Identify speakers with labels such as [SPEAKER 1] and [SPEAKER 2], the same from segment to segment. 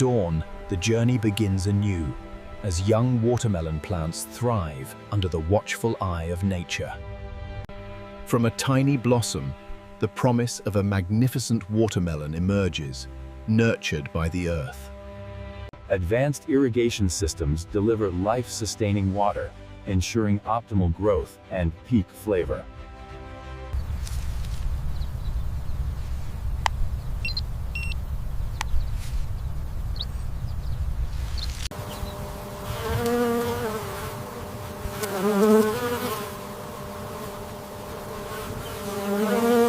[SPEAKER 1] dawn, the journey begins anew, as young watermelon plants thrive under the watchful eye of nature. From a tiny blossom, the promise of a magnificent watermelon emerges, nurtured by the earth. Advanced irrigation systems deliver life-sustaining water, ensuring optimal growth and peak flavor.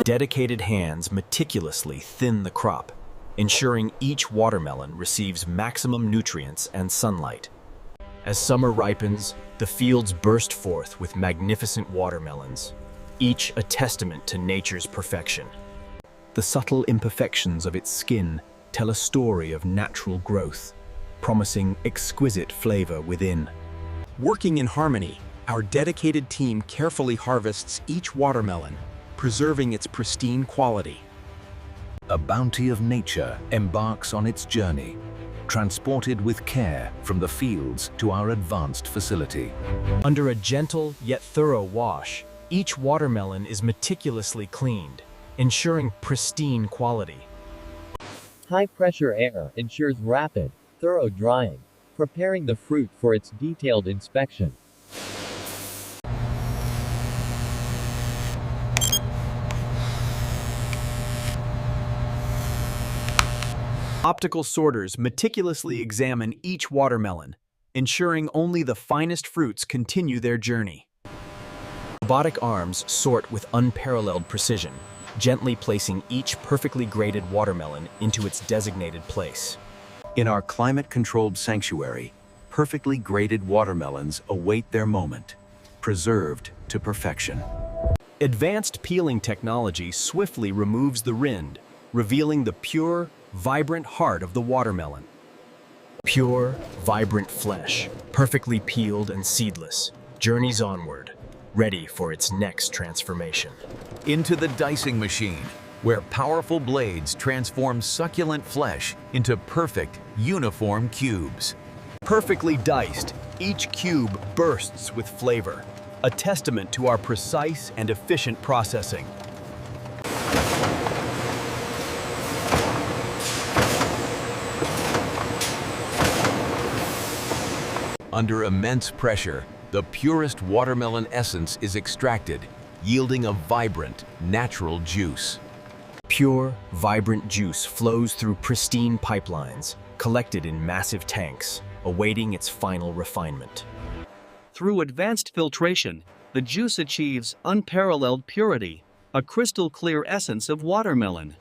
[SPEAKER 1] Dedicated hands meticulously thin the crop, ensuring each watermelon receives maximum nutrients and sunlight. As summer ripens, the fields burst forth with magnificent watermelons, each a testament to nature's perfection. The subtle imperfections of its skin tell a story of natural growth, promising exquisite flavor within.
[SPEAKER 2] Working in harmony, our dedicated team carefully harvests each watermelon, preserving its pristine quality.
[SPEAKER 1] A bounty of nature embarks on its journey, transported with care from the fields to our advanced facility.
[SPEAKER 3] Under a gentle yet thorough wash, each watermelon is meticulously cleaned, ensuring pristine quality.
[SPEAKER 4] High-pressure air ensures rapid, thorough drying, preparing the fruit for its detailed inspection.
[SPEAKER 3] Optical sorters meticulously examine each watermelon, ensuring only the finest fruits continue their journey. Robotic arms sort with unparalleled precision, gently placing each perfectly graded watermelon into its designated place.
[SPEAKER 1] In our climate-controlled sanctuary, perfectly graded watermelons await their moment, preserved to perfection.
[SPEAKER 3] Advanced peeling technology swiftly removes the rind, revealing the pure, vibrant heart of the watermelon. Pure, vibrant flesh, perfectly peeled and seedless, journeys onward, ready for its next transformation.
[SPEAKER 5] Into the dicing machine, where powerful blades transform succulent flesh into perfect, uniform cubes.
[SPEAKER 3] Perfectly diced, each cube bursts with flavor, a testament to our precise and efficient processing.
[SPEAKER 5] Under immense pressure, the purest watermelon essence is extracted, yielding a vibrant, natural juice.
[SPEAKER 3] Pure, vibrant juice flows through pristine pipelines, collected in massive tanks, awaiting its final refinement.
[SPEAKER 6] Through advanced filtration, the juice achieves unparalleled purity, a crystal-clear essence of watermelon.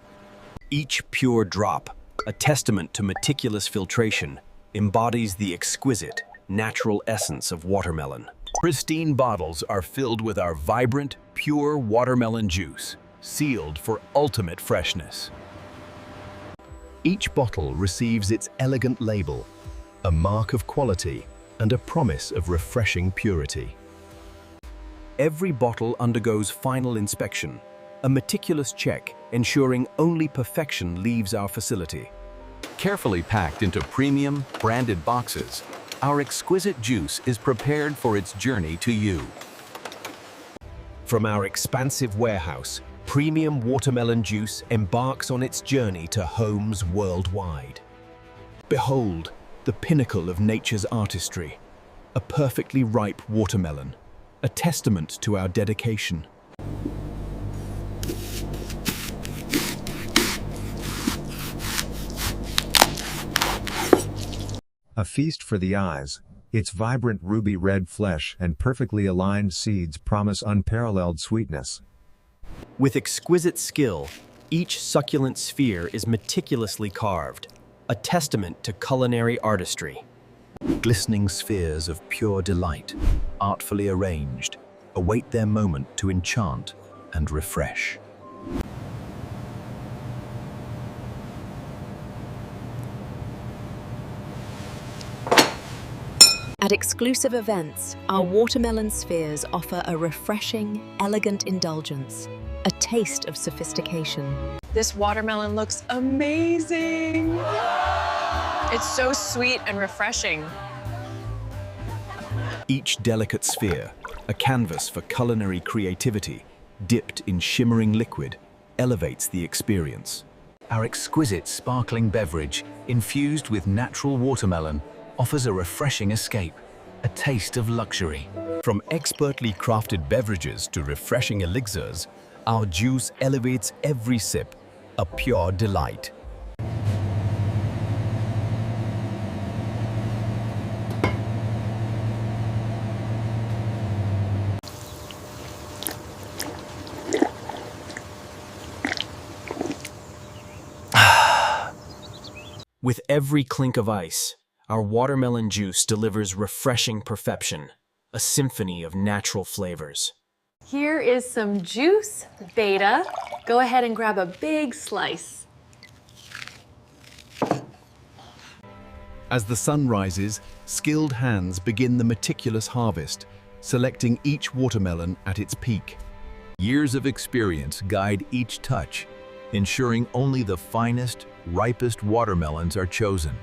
[SPEAKER 3] Each pure drop, a testament to meticulous filtration, embodies the exquisite, natural essence of watermelon.
[SPEAKER 1] Pristine bottles are filled with our vibrant, pure watermelon juice, sealed for ultimate freshness. Each bottle receives its elegant label, a mark of quality and a promise of refreshing purity.
[SPEAKER 3] Every bottle undergoes final inspection, a meticulous check ensuring only perfection leaves our facility.
[SPEAKER 5] Carefully packed into premium, branded boxes, our exquisite juice is prepared for its journey to you.
[SPEAKER 3] From our expansive warehouse, premium watermelon juice embarks on its journey to homes worldwide. Behold, the pinnacle of nature's artistry, a perfectly ripe watermelon, a testament to our dedication.
[SPEAKER 7] A feast for the eyes, its vibrant ruby red flesh and perfectly aligned seeds promise unparalleled sweetness.
[SPEAKER 3] With exquisite skill, each succulent sphere is meticulously carved, a testament to culinary artistry.
[SPEAKER 1] Glistening spheres of pure delight, artfully arranged, await their moment to enchant and refresh.
[SPEAKER 8] At exclusive events, our watermelon spheres offer a refreshing, elegant indulgence, a taste of sophistication.
[SPEAKER 9] This watermelon looks amazing! It's so sweet and refreshing.
[SPEAKER 1] Each delicate sphere, a canvas for culinary creativity, dipped in shimmering liquid, elevates the experience.
[SPEAKER 5] Our exquisite sparkling beverage, infused with natural watermelon, offers a refreshing escape, a taste of luxury.
[SPEAKER 1] From expertly crafted beverages to refreshing elixirs, our juice elevates every sip, a pure delight. With every clink of ice, our watermelon juice delivers refreshing perfection, a symphony of natural flavors.
[SPEAKER 10] Here is some juice, Beta. Go ahead and grab a big slice.
[SPEAKER 1] As the sun rises, skilled hands begin the meticulous harvest, selecting each watermelon at its peak.
[SPEAKER 5] Years of experience guide each touch, ensuring only the finest, ripest watermelons are chosen.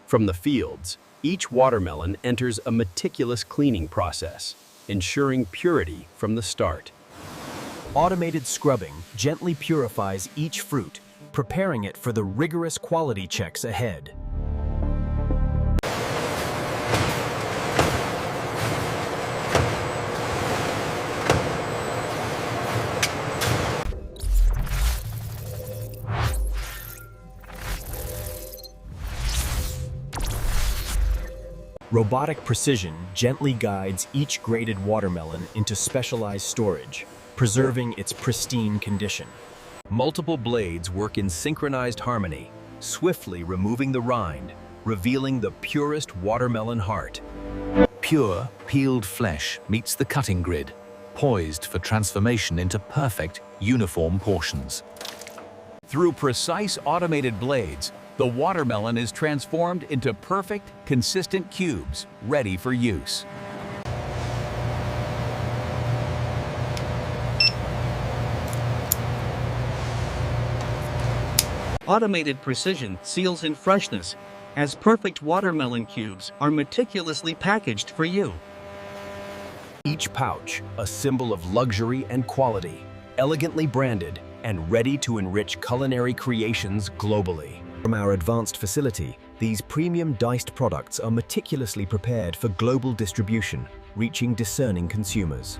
[SPEAKER 2] From the fields, each watermelon enters a meticulous cleaning process, ensuring purity from the start.
[SPEAKER 1] Automated scrubbing gently purifies each fruit, preparing it for the rigorous quality checks ahead. Robotic precision gently guides each graded watermelon into specialized storage, preserving its pristine condition.
[SPEAKER 3] Multiple blades work in synchronized harmony, swiftly removing the rind, revealing the purest watermelon heart.
[SPEAKER 5] Pure, peeled flesh meets the cutting grid, poised for transformation into perfect, uniform portions. Through precise automated blades, the watermelon is transformed into perfect, consistent cubes, ready for use.
[SPEAKER 6] Automated precision seals in freshness, as perfect watermelon cubes are meticulously packaged for you.
[SPEAKER 1] Each pouch, a symbol of luxury and quality, elegantly branded and ready to enrich culinary creations globally. From our advanced facility, these premium diced products are meticulously prepared for global distribution, reaching discerning consumers.